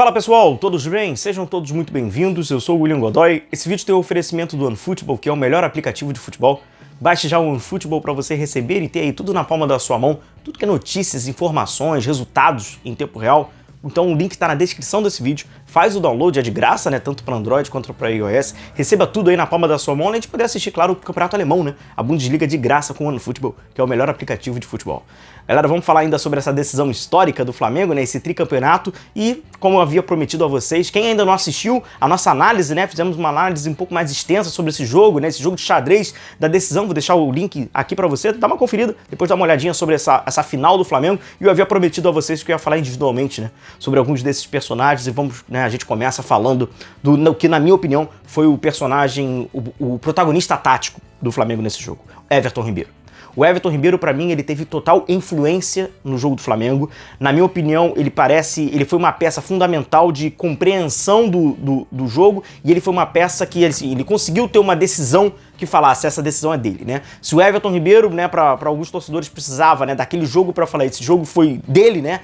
Fala pessoal, todos bem? Sejam todos muito bem-vindos, eu sou o William Godoy. Esse vídeo tem o oferecimento do OneFootball, que é o melhor aplicativo de futebol. Baixe já o OneFootball para você receber e ter aí tudo na palma da sua mão, tudo que é notícias, informações, resultados em tempo real. Então o link está na descrição desse vídeo, faz o download, é de graça, né, tanto para Android quanto para iOS, receba tudo aí na palma da sua mão, além de poder assistir, claro, o campeonato alemão, né, a Bundesliga de graça com o OneFootball, que é o melhor aplicativo de futebol. Galera, vamos falar ainda sobre essa decisão histórica do Flamengo, né, esse tricampeonato, e como eu havia prometido a vocês, quem ainda não assistiu a nossa análise, né, fizemos uma análise um pouco mais extensa sobre esse jogo, né, esse jogo de xadrez da decisão, vou deixar o link aqui para você, dá uma conferida, depois dá uma olhadinha sobre essa final do Flamengo, e eu havia prometido a vocês que eu ia falar individualmente, né, sobre alguns desses personagens, e vamos, né, a gente começa falando do que, na minha opinião, foi o personagem, o protagonista tático do Flamengo nesse jogo, Everton Ribeiro. O Everton Ribeiro, pra mim, ele teve total influência no jogo do Flamengo. Na minha opinião, ele foi uma peça fundamental de compreensão do jogo, e ele foi uma peça que ele conseguiu ter uma decisão que falasse, essa decisão é dele, né? Se o Everton Ribeiro, né, pra alguns torcedores precisava, né, daquele jogo pra falar, esse jogo foi dele, né?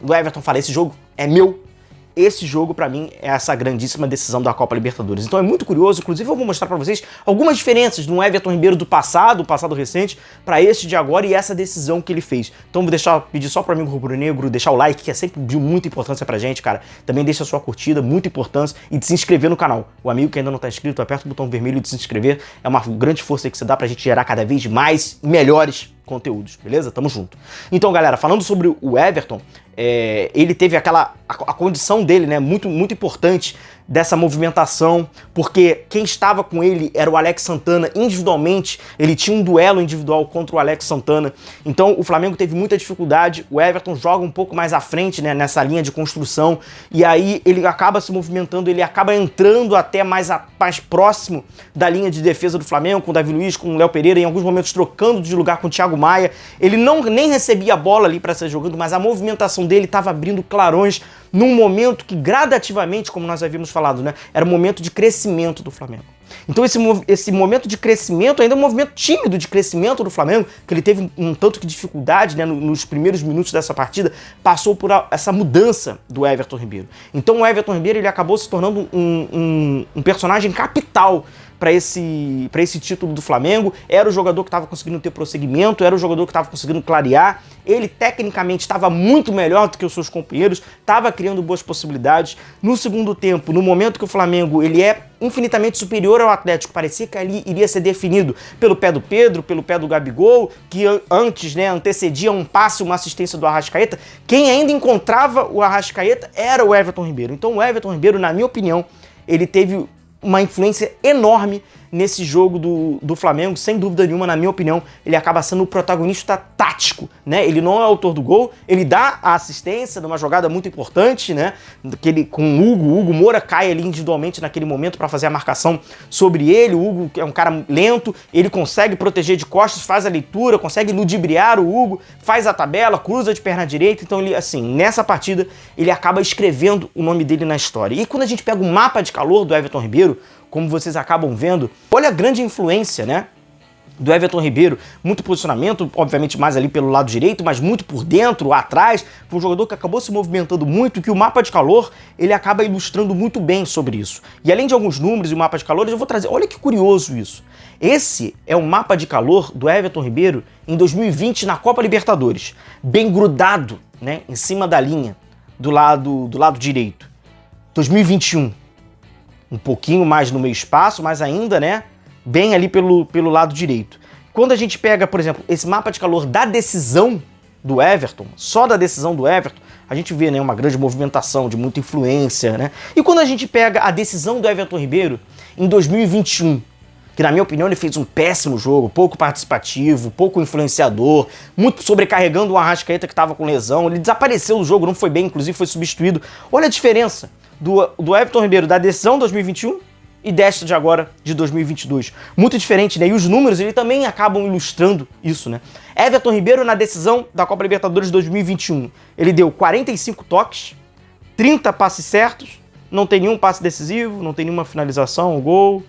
O Everton fala, esse jogo é meu. Esse jogo, pra mim, é essa grandíssima decisão da Copa Libertadores. Então é muito curioso, inclusive eu vou mostrar pra vocês algumas diferenças do Everton Ribeiro do passado recente, pra este de agora e essa decisão que ele fez. Então vou pedir só pro amigo rubro-negro deixar o like, que é sempre de muita importância pra gente, cara. Também deixa a sua curtida, muita importância, e de se inscrever no canal. O amigo que ainda não tá inscrito, aperta o botão vermelho de se inscrever. É uma grande força que você dá pra gente gerar cada vez mais e melhores conteúdos, beleza? Tamo junto. Então, galera, falando sobre o Everton, ele teve a condição dele, né, muito importante dessa movimentação, porque quem estava com ele era o Alex Santana individualmente, ele tinha um duelo individual contra o Alex Santana, então o Flamengo teve muita dificuldade, o Everton joga um pouco mais à frente, né, nessa linha de construção, e aí ele acaba se movimentando, ele acaba entrando até mais próximo da linha de defesa do Flamengo, com o Davi Luiz, com o Léo Pereira, em alguns momentos trocando de lugar com o Thiago Maia, ele nem recebia a bola ali para ser jogando, mas a movimentação dele estava abrindo clarões num momento que gradativamente, como nós havíamos falado, né, era um momento de crescimento do Flamengo. Então esse momento de crescimento, ainda é um movimento tímido de crescimento do Flamengo, que ele teve um tanto que dificuldade, né, nos primeiros minutos dessa partida, passou por essa mudança do Everton Ribeiro. Então o Everton Ribeiro, ele acabou se tornando um personagem capital para esse título do Flamengo. Era o jogador que estava conseguindo ter prosseguimento, era o jogador que estava conseguindo clarear, ele tecnicamente estava muito melhor do que os seus companheiros, estava criando boas possibilidades. No segundo tempo, no momento que o Flamengo ele é infinitamente superior ao Atlético, parecia que ali iria ser definido pelo pé do Pedro, pelo pé do Gabigol, que antes, né, antecedia um passe, uma assistência do Arrascaeta. Quem ainda encontrava o Arrascaeta era o Everton Ribeiro. Então o Everton Ribeiro, na minha opinião, ele teve uma influência enorme nesse jogo do Flamengo, sem dúvida nenhuma, na minha opinião, ele acaba sendo o protagonista tático, né? Ele não é o autor do gol, ele dá a assistência numa jogada muito importante, né? Com o Hugo Moura cai ali individualmente naquele momento para fazer a marcação sobre ele. O Hugo é um cara lento, ele consegue proteger de costas, faz a leitura, consegue ludibriar o Hugo, faz a tabela, cruza de perna direita. Então ele, assim, nessa partida, ele acaba escrevendo o nome dele na história. E quando a gente pega o mapa de calor do Everton Ribeiro, como vocês acabam vendo, olha a grande influência, né, do Everton Ribeiro, muito posicionamento, obviamente mais ali pelo lado direito, mas muito por dentro, atrás, foi um jogador que acabou se movimentando muito, que o mapa de calor, ele acaba ilustrando muito bem sobre isso. E além de alguns números e o mapa de calor, eu vou trazer, olha que curioso isso. Esse é o mapa de calor do Everton Ribeiro em 2020 na Copa Libertadores, bem grudado, né, em cima da linha, do lado direito. 2021. Um pouquinho mais no meio espaço, mas ainda, né, bem ali pelo lado direito. Quando a gente pega, por exemplo, esse mapa de calor da decisão do Everton, só da decisão do Everton, a gente vê, né, uma grande movimentação, de muita influência, né? E quando a gente pega a decisão do Everton Ribeiro em 2021, que na minha opinião ele fez um péssimo jogo, pouco participativo, pouco influenciador, muito sobrecarregando o Arrascaeta que estava com lesão, ele desapareceu do jogo, não foi bem, inclusive foi substituído. Olha a diferença do Everton Ribeiro da decisão 2021 e desta de agora, de 2022. Muito diferente, né? E os números, ele também acabam ilustrando isso, né? Everton Ribeiro na decisão da Copa Libertadores 2021, ele deu 45 toques, 30 passes certos, não tem nenhum passe decisivo, não tem nenhuma finalização, gol.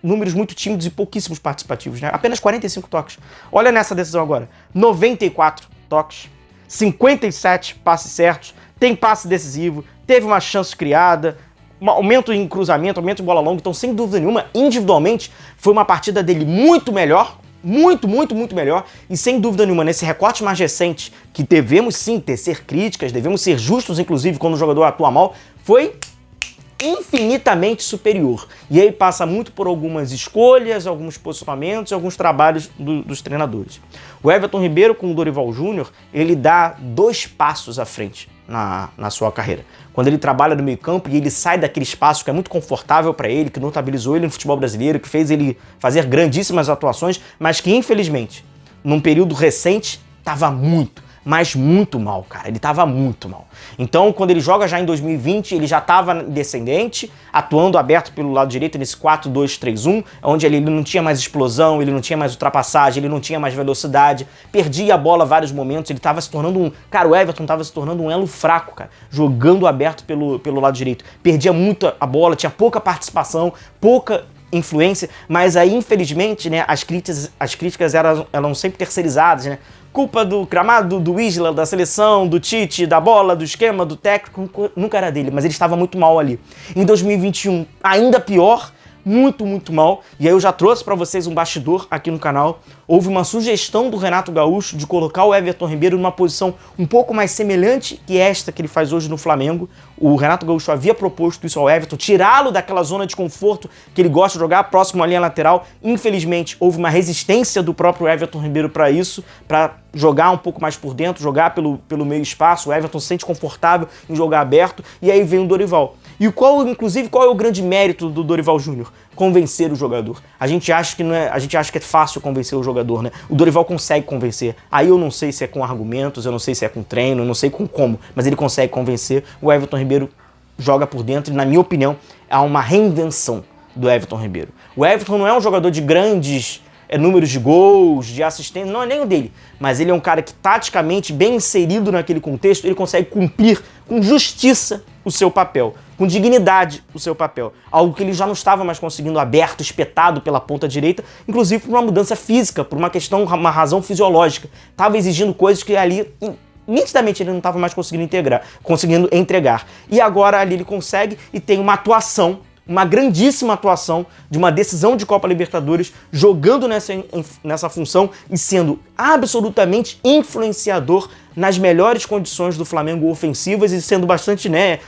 Números muito tímidos e pouquíssimos participativos, né? Apenas 45 toques. Olha nessa decisão agora, 94 toques, 57 passes certos, tem passe decisivo, teve uma chance criada, um aumento em cruzamento, aumento em bola longa. Então, sem dúvida nenhuma, individualmente, foi uma partida dele muito melhor, muito melhor, e sem dúvida nenhuma, nesse recorte mais recente, que devemos sim tecer críticas, devemos ser justos, inclusive, quando o jogador atua mal, foi infinitamente superior. E aí passa muito por algumas escolhas, alguns posicionamentos e alguns trabalhos dos treinadores. O Everton Ribeiro com o Dorival Júnior, ele dá 2 passos à frente na sua carreira. Quando ele trabalha no meio campo e ele sai daquele espaço que é muito confortável para ele, que notabilizou ele no futebol brasileiro, que fez ele fazer grandíssimas atuações, mas que infelizmente, num período recente, estava muito mal, cara. Ele tava muito mal. Então, quando ele joga já em 2020, ele já tava descendente, atuando aberto pelo lado direito nesse 4-2-3-1, onde ele não tinha mais explosão, ele não tinha mais ultrapassagem, ele não tinha mais velocidade, perdia a bola vários momentos, ele tava se tornando Cara, o Everton tava se tornando um elo fraco, cara, jogando aberto pelo lado direito. Perdia muito a bola, tinha pouca participação, pouca influência, mas aí, infelizmente, né, as críticas eram sempre terceirizadas, né? Culpa do gramado, do Isla, da seleção, do Tite, da bola, do esquema, do técnico, nunca era dele, mas ele estava muito mal ali. Em 2021, ainda pior, muito mal. E aí eu já trouxe para vocês um bastidor aqui no canal. Houve uma sugestão do Renato Gaúcho de colocar o Everton Ribeiro numa posição um pouco mais semelhante que esta que ele faz hoje no Flamengo. O Renato Gaúcho havia proposto isso ao Everton, tirá-lo daquela zona de conforto que ele gosta de jogar, próximo à linha lateral. Infelizmente, houve uma resistência do próprio Everton Ribeiro para isso, para jogar um pouco mais por dentro, jogar pelo meio espaço. O Everton se sente confortável em jogar aberto, e aí vem o Dorival. E qual é o grande mérito do Dorival Júnior? Convencer o jogador. A gente acha que é fácil convencer o jogador, né? O Dorival consegue convencer. Aí eu não sei se é com argumentos, eu não sei se é com treino, eu não sei com como, mas ele consegue convencer. O Everton Ribeiro joga por dentro e, na minha opinião, há uma reinvenção do Everton Ribeiro. O Everton não é um jogador de grandes números de gols, de assistência, não é nem o dele, mas ele é um cara que, taticamente, bem inserido naquele contexto, ele consegue cumprir com justiça o seu papel, com dignidade o seu papel, algo que ele já não estava mais conseguindo, aberto, espetado pela ponta direita, inclusive por uma mudança física, por uma razão fisiológica. Estava exigindo coisas que ali, nitidamente, ele não estava mais conseguindo entregar. E agora ali ele consegue e tem uma grandíssima atuação de uma decisão de Copa Libertadores, jogando nessa função e sendo absolutamente influenciador nas melhores condições do Flamengo ofensivas e sendo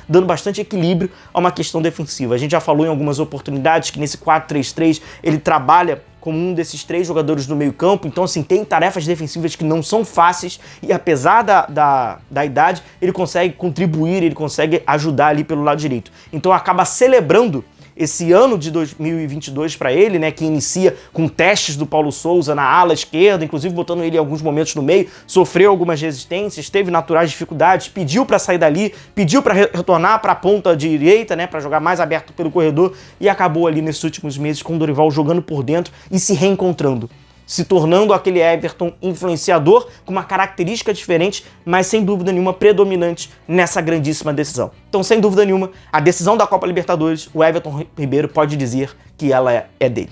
dando bastante equilíbrio a uma questão defensiva. A gente já falou em algumas oportunidades que nesse 4-3-3 ele trabalha como um desses 3 jogadores do meio campo, então assim, tem tarefas defensivas que não são fáceis e apesar da idade, ele consegue contribuir, ele consegue ajudar ali pelo lado direito. Então acaba celebrando esse ano de 2022 para ele, né, que inicia com testes do Paulo Souza na ala esquerda, inclusive botando ele em alguns momentos no meio, sofreu algumas resistências, teve naturais dificuldades, pediu para sair dali, pediu para retornar para a ponta direita, né, para jogar mais aberto pelo corredor e acabou ali nesses últimos meses com o Dorival jogando por dentro e se reencontrando, se tornando aquele Everton influenciador com uma característica diferente, mas sem dúvida nenhuma predominante nessa grandíssima decisão. Então, sem dúvida nenhuma, a decisão da Copa Libertadores, o Everton Ribeiro pode dizer que ela é dele.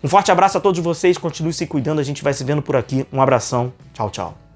Um forte abraço a todos vocês, continue se cuidando, a gente vai se vendo por aqui. Um abração, tchau.